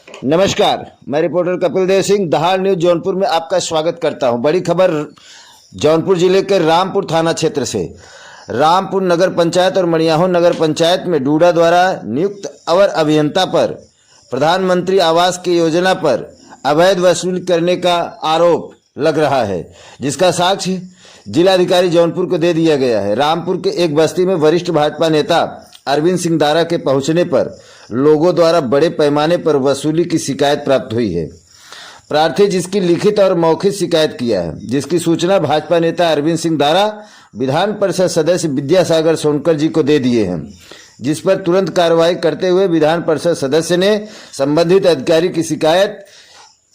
नमस्कार, मैं रिपोर्टर कपिल देव सिंह दहाड़ न्यूज जौनपुर में आपका स्वागत करता हूं। बड़ी खबर जौनपुर जिले के रामपुर थाना क्षेत्र से। रामपुर नगर पंचायत और मणियाहू नगर पंचायत में डूडा द्वारा नियुक्त अवर अभियंता पर प्रधानमंत्री आवास की योजना पर अवैध वसूली करने का आरोप लग रहा है, जिसका साक्ष्य जिलाधिकारी जौनपुर को दे दिया गया है। रामपुर के एक बस्ती में वरिष्ठ भाजपा नेता अरविंद सिंह दारा के पहुंचने पर लोगों द्वारा बड़े पैमाने पर वसूली की शिकायत प्राप्त हुई है। प्रार्थी जिसकी लिखित और मौखिक शिकायत किया है, जिसकी सूचना भाजपा नेता अरविंद सिंह दारा विधान परिषद सदस्य विद्यासागर सोनकर जी को दे दिए हैं, जिस पर तुरंत कार्रवाई करते हुए विधान परिषद सदस्य ने संबंधित अधिकारी की शिकायत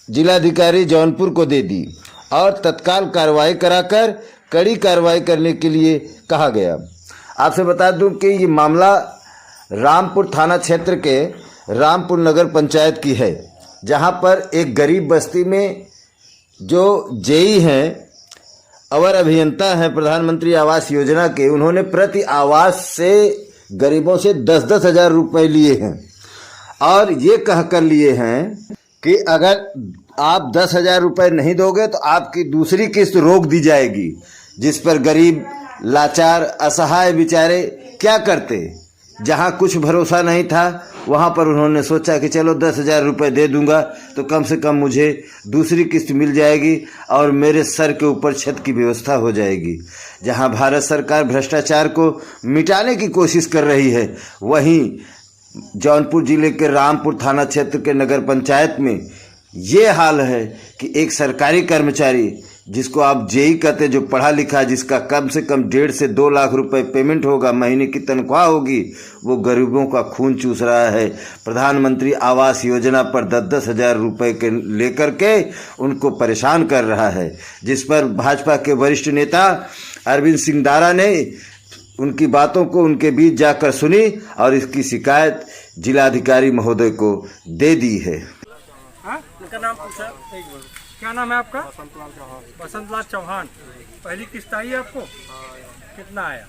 जिलाधिकारी जौनपुर को दे दी और तत्काल कार्रवाई कराकर कड़ी कार्रवाई करने के लिए कहा गया। आपसे बता दूं कि ये मामला रामपुर थाना क्षेत्र के रामपुर नगर पंचायत की है, जहां पर एक गरीब बस्ती में जो जेई हैं, अवर अभियंता हैं प्रधानमंत्री आवास योजना के, उन्होंने प्रति आवास से गरीबों से 10-10 हज़ार रुपये लिए हैं और ये कहकर लिए हैं कि अगर आप 10 हज़ार रुपये नहीं दोगे तो आपकी दूसरी किस्त रोक दी जाएगी। जिस पर गरीब लाचार असहाय बेचारे क्या करते। जहां कुछ भरोसा नहीं था वहां पर उन्होंने सोचा कि चलो 10 हज़ार रुपये दे दूंगा तो कम से कम मुझे दूसरी किस्त मिल जाएगी और मेरे सर के ऊपर छत की व्यवस्था हो जाएगी। जहां भारत सरकार भ्रष्टाचार को मिटाने की कोशिश कर रही है, वहीं जौनपुर जिले के रामपुर थाना क्षेत्र के नगर पंचायत में ये हाल है कि एक सरकारी कर्मचारी जिसको आप जेई कहते, जो पढ़ा लिखा, जिसका कम से कम 1.5 से 2 लाख रुपए पेमेंट होगा, महीने की तनख्वाह होगी, वो गरीबों का खून चूस रहा है। प्रधानमंत्री आवास योजना पर 10-10 हज़ार रुपये के लेकर के उनको परेशान कर रहा है, जिस पर भाजपा के वरिष्ठ नेता अरविंद सिंह दारा ने उनकी बातों को उनके बीच जाकर सुनी और इसकी शिकायत जिलाधिकारी महोदय को दे दी है। उनका नाम पूछा, क्या नाम है आपका? बसंत लाल चौहान। पहली किस्त आई है आपको? कितना आया?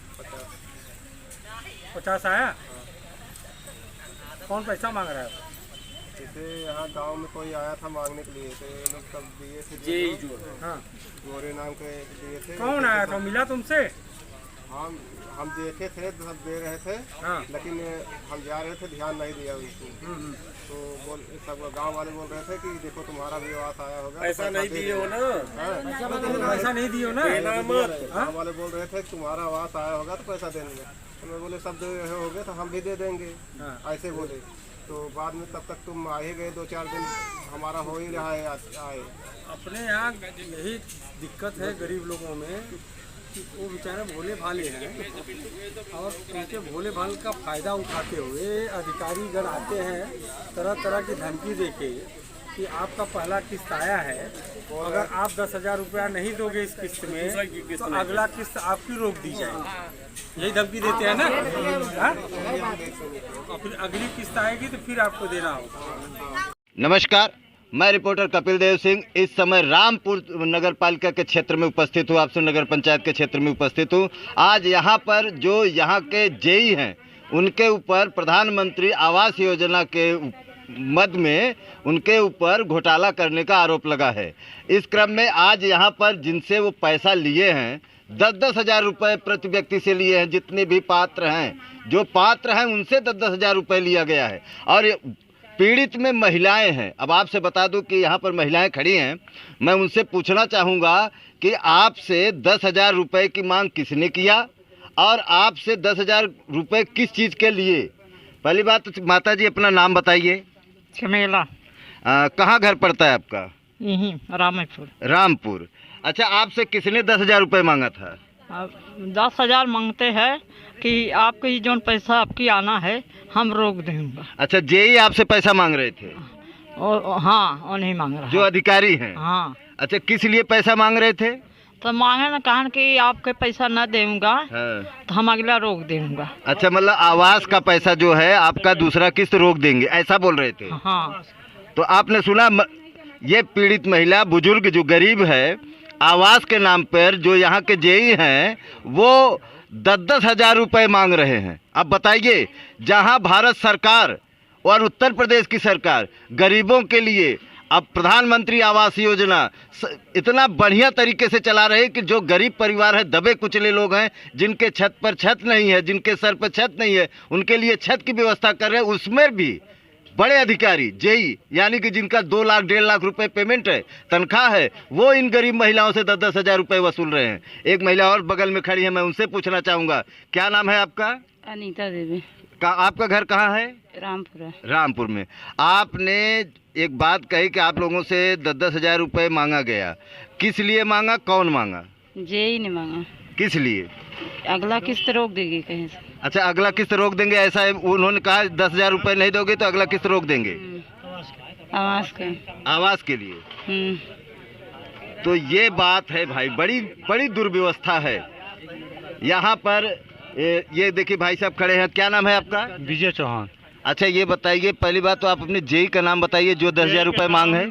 50 आया। कौन पैसा मांग रहा है? जैसे यहाँ गांव में कोई आया था मांगने के लिए, तो ये लोग सब दिए थे। हाँ, गोरे नाम के दिए थे। कौन आया था? मिला तुमसे? हम देखे थे, सब दे रहे थे। हाँ। लेकिन हम जा रहे थे, ध्यान नहीं दिया उनको। तो सब गांव वाले बोल रहे थे कि देखो तुम्हारा भी आवास आया होगा, पैसा नहीं दिए हो ना। पैसा नहीं दिए हो ना? गांव वाले बोल रहे थे तुम्हारा आवास आया होगा तो पैसा देंगे। तो मैं बोले सब दे रहे होगे तो हम भी दे देंगे। ऐसे बोले। तो बाद में तब तक तुम आ ही गए, 2-4 दिन हमारा हो ही रहा है आए। अपने यहाँ यही दिक्कत है गरीब लोगों में कि वो बेचारे भोले भाले हैं और उनके भोले भाले का फ़ायदा उठाते हुए अधिकारीगण आते हैं तरह तरह की धमकी देके कि आपका पहला किस्त आया है, अगर आप 10 हज़ार रुपया नहीं दोगे इस किस्त में तो अगला किस्त आपकी रोक दी जाएगी। यही धमकी देते हैं ना। हाँ? और फिर अगली किस्त आएगी तो फिर आपको देना होगा। नमस्कार, मैं रिपोर्टर कपिल देव सिंह इस समय रामपुर नगर पालिका के क्षेत्र में उपस्थित हूँ, आपसे नगर पंचायत के क्षेत्र में उपस्थित हूँ। आज यहाँ पर जो यहाँ के जेई हैं, उनके ऊपर प्रधानमंत्री आवास योजना के मद में उनके ऊपर घोटाला करने का आरोप लगा है। इस क्रम में आज यहाँ पर जिनसे वो पैसा लिए हैं, 10-10 हज़ार रुपये प्रति व्यक्ति से लिए हैं, जितने भी पात्र हैं, जो पात्र हैं उनसे 10-10 हज़ार रुपये लिया गया है और पीड़ित में महिलाएं हैं। अब आपसे बता दूं कि यहाँ पर महिलाएं खड़ी हैं, मैं उनसे पूछना चाहूँगा कि आपसे 10 हज़ार रुपये की मांग किसने किया और आपसे 10 हज़ार रुपये किस चीज़ के लिए? पहली बात माता जी अपना नाम बताइए। चमेला। कहाँ घर पड़ता है आपका? यहीं रामपुर। रामपुर। अच्छा, आपसे किसने 10 हज़ार रुपये मांगा था? 10 हज़ार मांगते हैं कि आपकी जो पैसा आपकी आना है हम रोक देंगे। अच्छा, जेई आपसे पैसा मांग रहे थे? हाँ, वो नहीं मांग रहा। जो अधिकारी हैं? हाँ। अच्छा, किस लिए पैसा मांग रहे थे? तो मांगे ना, कहा कि आपके पैसा न दूंगा। हाँ। तो हम अगला रोक देंगे। अच्छा, मतलब आवास का पैसा जो है आपका दूसरा किस्त रोक देंगे, ऐसा बोल रहे थे? हाँ। तो आपने सुना, ये पीड़ित महिला बुजुर्ग जो गरीब है, आवास के नाम पर जो यहाँ के जेई हैं वो 10-10 हज़ार रुपये मांग रहे हैं। अब बताइए, जहाँ भारत सरकार और उत्तर प्रदेश की सरकार गरीबों के लिए अब प्रधानमंत्री आवास योजना इतना बढ़िया तरीके से चला रहे कि जो गरीब परिवार है, दबे कुचले लोग हैं, जिनके छत पर छत नहीं है, जिनके सर पर छत नहीं है, उनके लिए छत की व्यवस्था कर रहे हैं। उसमें भी बड़े अधिकारी जेई यानी कि जिनका 2 लाख 1.5 लाख रुपए पेमेंट है, तनख्वाह है, वो इन गरीब महिलाओं से 10-10 हज़ार रुपये वसूल रहे हैं। एक महिला और बगल में खड़ी है, मैं उनसे पूछना चाहूँगा, क्या नाम है आपका? अनीता देवी। आपका घर कहाँ है? रामपुर है। रामपुर में। आपने एक बात कही कि आप लोगों से 10-10 हज़ार रुपये मांगा गया, किस लिए मांगा, कौन मांगा? जेई ने मांगा। किस लिए? अगला किस्त रोक देगी कहीं से। अच्छा, अगला किस्त रोक देंगे, ऐसा है? उन्होंने कहा 10 हज़ार रुपये नहीं दोगे तो अगला किस्त रोक देंगे। आवास के। आवास के लिए। तो ये बात है भाई, बड़ी बड़ी दुर्व्यवस्था है यहाँ पर। ये देखिए भाई साहब खड़े हैं, क्या नाम है आपका? विजय चौहान। अच्छा, ये बताइए, पहली बात तो आप अपने जेई का नाम बताइए जो 10 हज़ार रुपये मांग है।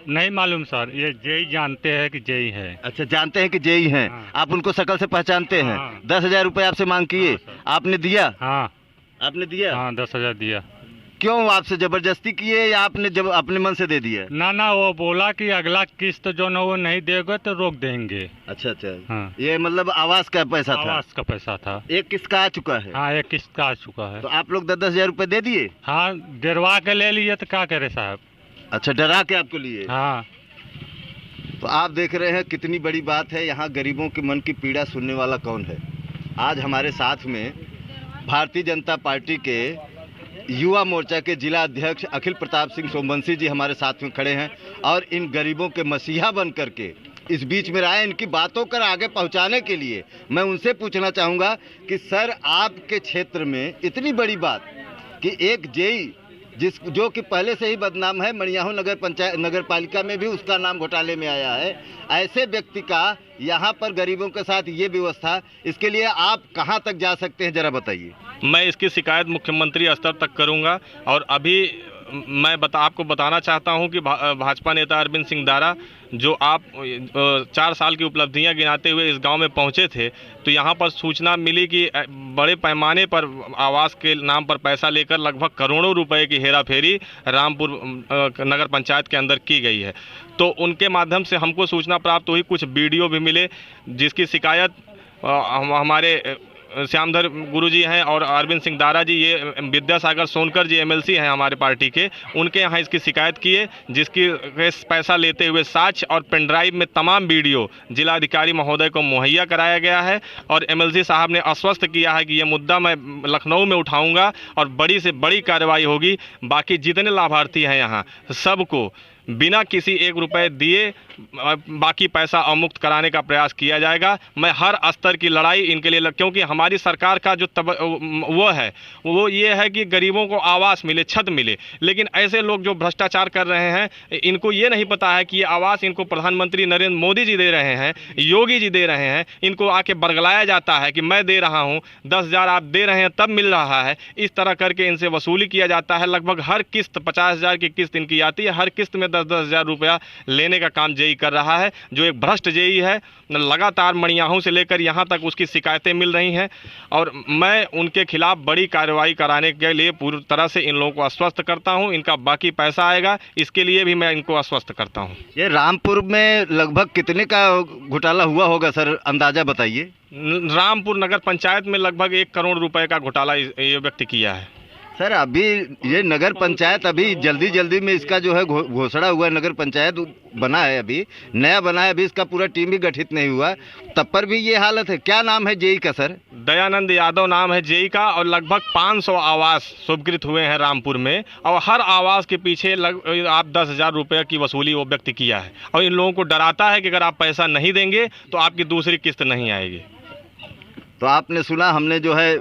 नहीं मालूम सर, ये जेई जानते हैं कि जेई है। अच्छा, जानते हैं कि जेई हैं। हाँ। आप उनको शकल से पहचानते हैं। हाँ। 10 हज़ार रुपये आपसे मांग किए। हाँ, आपने दिया? हाँ। आपने दिया? हाँ, 10 हज़ार दिया। क्यों, आपसे जबरदस्ती किए या आपने जब अपने मन से दे दिया? ना, वो बोला कि अगला किस्त जो न वो नहीं देगा तो रोक देंगे। अच्छा। हाँ। ये मतलब आवास का पैसा था? आवास का पैसा था। एक किस्त का आ चुका है? हाँ, एक किस्त का आ चुका है। तो आप लोग 10-10 हज़ार रुपये दे दिए? हाँ, डरवा के ले लिए तो क्या करे साहब। अच्छा, डरा के आपको लिए? हाँ। तो आप देख रहे हैं कितनी बड़ी बात है। यहाँ गरीबों के मन की पीड़ा सुनने वाला कौन है? आज हमारे साथ में भारतीय जनता पार्टी के युवा मोर्चा के जिला अध्यक्ष अखिल प्रताप सिंह सोमवंशी जी हमारे साथ में खड़े हैं और इन गरीबों के मसीहा बन करके इस बीच में आए, इनकी बातों कर आगे पहुंचाने के लिए मैं उनसे पूछना चाहूँगा कि सर, आपके क्षेत्र में इतनी बड़ी बात कि एक जेई जो कि पहले से ही बदनाम है, मणियाहू नगर पालिका में भी उसका नाम घोटाले में आया है, ऐसे व्यक्ति का यहाँ पर गरीबों के साथ ये व्यवस्था, इसके लिए आप कहाँ तक जा सकते हैं, जरा बताइए। मैं इसकी शिकायत मुख्यमंत्री स्तर तक करूंगा और अभी मैं आपको बताना चाहता हूं कि भाजपा नेता अरविंद सिंह दारा जो आप 4 साल की उपलब्धियां गिनाते हुए इस गांव में पहुंचे थे, तो यहां पर सूचना मिली कि बड़े पैमाने पर आवास के नाम पर पैसा लेकर लगभग करोड़ों रुपए की हेराफेरी रामपुर नगर पंचायत के अंदर की गई है। तो उनके माध्यम से हमको सूचना प्राप्त हुई, कुछ वीडियो भी मिले जिसकी शिकायत हमारे श्यामधर गुरुजी हैं और अरविंद सिंह दारा जी, ये विद्यासागर सोनकर जी एमएलसी हैं हमारे पार्टी के, उनके यहाँ इसकी शिकायत किए, जिसकी पैसा लेते हुए साक्ष्य और पेन ड्राइव में तमाम वीडियो जिलाधिकारी महोदय को मुहैया कराया गया है। और एमएलसी साहब ने आश्वस्त किया है कि ये मुद्दा मैं लखनऊ में उठाऊंगा और बड़ी से बड़ी कार्रवाई होगी। बाकी जितने लाभार्थी हैं यहाँ सबको बिना किसी 1 रुपये दिए बाकी पैसा अवमुक्त कराने का प्रयास किया जाएगा। मैं हर स्तर की लड़ाई इनके लिए, क्योंकि हमारी सरकार का जो वो ये है कि गरीबों को आवास मिले, छत मिले, लेकिन ऐसे लोग जो भ्रष्टाचार कर रहे हैं इनको ये नहीं पता है कि ये आवास इनको प्रधानमंत्री नरेंद्र मोदी जी दे रहे हैं, योगी जी दे रहे हैं। इनको आके बरगलाया जाता है कि मैं दे रहा हूँ, 10 हज़ार आप दे रहे हैं तब मिल रहा है। इस तरह करके इनसे वसूली किया जाता है। लगभग हर किस्त 50 हज़ार की किस्त इनकी आती है, हर किस्त में 10-10 हज़ार रुपया लेने का काम जेई कर रहा है, जो एक भ्रष्ट जेई है। लगातार मणियाहू से लेकर यहाँ तक उसकी शिकायतें मिल रही हैं और मैं उनके खिलाफ बड़ी कार्रवाई कराने के लिए पूरी तरह से इन लोगों को आश्वस्त करता हूँ। इनका बाकी पैसा आएगा, इसके लिए भी मैं इनको आश्वस्त करता हूँ। ये रामपुर में लगभग कितने का घोटाला हुआ होगा सर, अंदाजा बताइए। रामपुर नगर पंचायत में लगभग 1 करोड़ रुपए का घोटाला ये व्यक्ति किया है। सर, अभी ये नगर पंचायत अभी जल्दी में इसका जो है घोषणा हुआ, नगर पंचायत बना है, अभी नया बना है, अभी इसका पूरा टीम भी गठित नहीं हुआ, तब पर भी ये हालत है। क्या नाम है जेई का सर? दयानंद यादव नाम है जेई का और लगभग 500 आवास स्वीकृत हुए हैं रामपुर में और हर आवास के पीछे आप 10 हज़ार रुपये की वसूली वो व्यक्ति किया है और इन लोगों को डराता है कि अगर आप पैसा नहीं देंगे तो आपकी दूसरी किस्त नहीं आएगी। तो आपने सुना, हमने जो है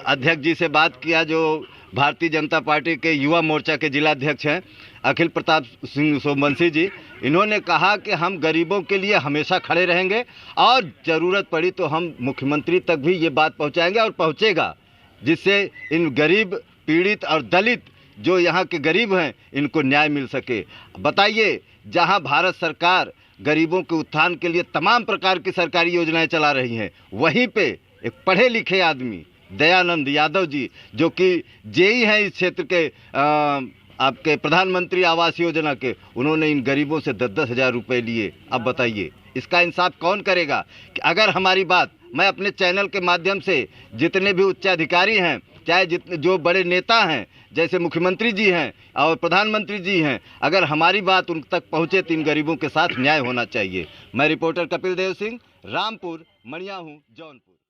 अध्यक्ष जी से बात किया, जो भारतीय जनता पार्टी के युवा मोर्चा के जिला अध्यक्ष हैं अखिल प्रताप सिंह सोमवंशी जी। इन्होंने कहा कि हम गरीबों के लिए हमेशा खड़े रहेंगे और ज़रूरत पड़ी तो हम मुख्यमंत्री तक भी ये बात पहुंचाएंगे और पहुंचेगा, जिससे इन गरीब, पीड़ित और दलित जो यहाँ के गरीब हैं इनको न्याय मिल सके। बताइए, जहाँ भारत सरकार गरीबों के उत्थान के लिए तमाम प्रकार की सरकारी योजनाएं चला रही हैं, वहीं पे एक पढ़े लिखे आदमी दयानंद यादव जी, जो कि जेई हैं इस क्षेत्र के आपके प्रधानमंत्री आवास योजना के, उन्होंने इन गरीबों से 10-10 हज़ार रुपये लिए। अब बताइए इसका इंसाफ कौन करेगा? कि अगर हमारी बात, मैं अपने चैनल के माध्यम से जितने भी उच्चाधिकारी हैं, चाहे जितने जो बड़े नेता हैं जैसे मुख्यमंत्री जी हैं और प्रधानमंत्री जी हैं, अगर हमारी बात उन तक पहुँचे तो इन गरीबों के साथ न्याय होना चाहिए। मैं रिपोर्टर कपिल देव सिंह, रामपुर, मणियाहू, जौनपुर।